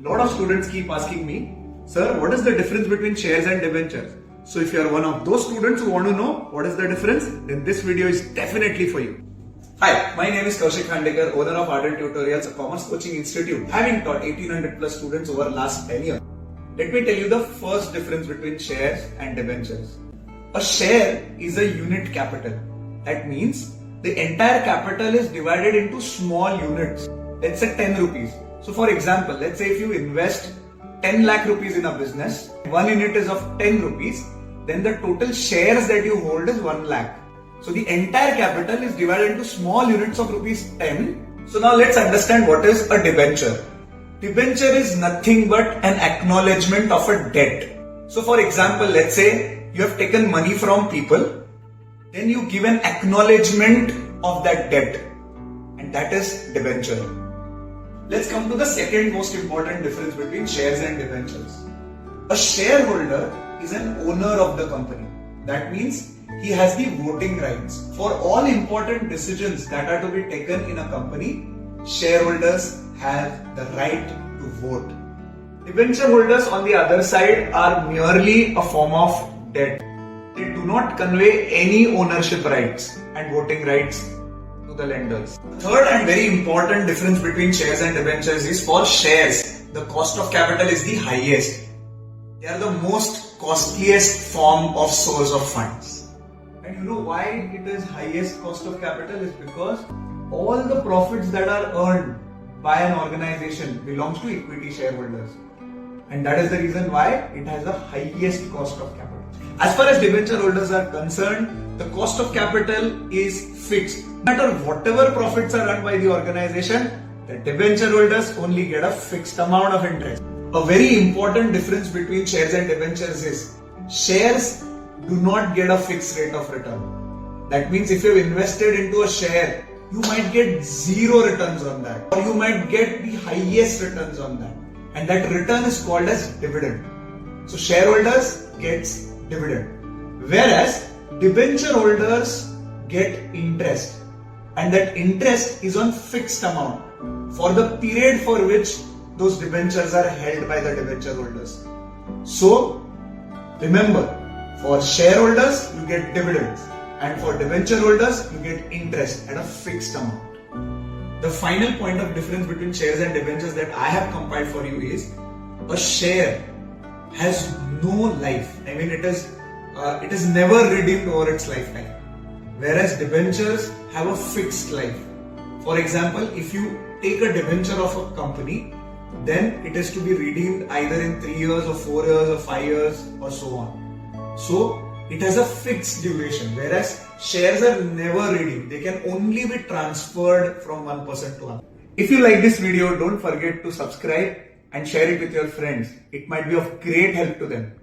Lot of students keep asking me, sir, what is the difference between shares and debentures? So if you are one of those students who want to know what is the difference, then this video is definitely for you. Hi, my name is Kaushik Khandekar, owner of Ardent Tutorials, a commerce coaching institute, having taught 1800 plus students over the last 10 years. Let me tell you the first difference between shares and debentures. A share is a unit capital. That means the entire capital is divided into small units. Let's say 10 rupees. So for example, let's say if you invest 10 lakh rupees in a business, one unit is of 10 rupees, then the total shares that you hold is 1 lakh. So the entire capital is divided into small units of rupees 10. So now let's understand what is a debenture. Debenture is nothing but an acknowledgement of a debt. So for example, let's say you have taken money from people, then you give an acknowledgement of that debt, and that is debenture. Let's come to the second most important difference between shares and debentures. A shareholder is an owner of the company. That means he has the voting rights. For all important decisions that are to be taken in a company, shareholders have the right to vote. Debenture holders on the other side are merely a form of debt. They do not convey any ownership rights and voting rights to the lenders. Third and very important difference between shares and debentures is for shares, the cost of capital is the highest. They are the most costliest form of source of funds. And you know why it is highest cost of capital is because all the profits that are earned by an organization belongs to equity shareholders. And that is the reason why it has the highest cost of capital. As far as debenture holders are concerned, the cost of capital is fixed. No matter whatever profits are earned by the organization, the debenture holders only get a fixed amount of interest. A very important difference between shares and debentures is shares do not get a fixed rate of return. That means if you have invested into a share, you might get zero returns on that, or you might get the highest returns on that, and that return is called as dividend. So shareholders gets dividend, whereas debenture holders get interest, and that interest is on fixed amount for the period for which those debentures are held by the debenture holders. So remember, for shareholders you get dividends, and for debenture holders you get interest at a fixed amount. The final point of difference between shares and debentures that I have compiled for you is a share has no life. I mean it is never redeemed over its lifetime, whereas debentures have a fixed life. For example, if you take a debenture of a company, then it is to be redeemed either in 3 years or 4 years or 5 years or so on. So it has a fixed duration, whereas shares are never redeemed. They can only be transferred from one person to another. If you like this video, don't forget to subscribe and share it with your friends. It might be of great help to them.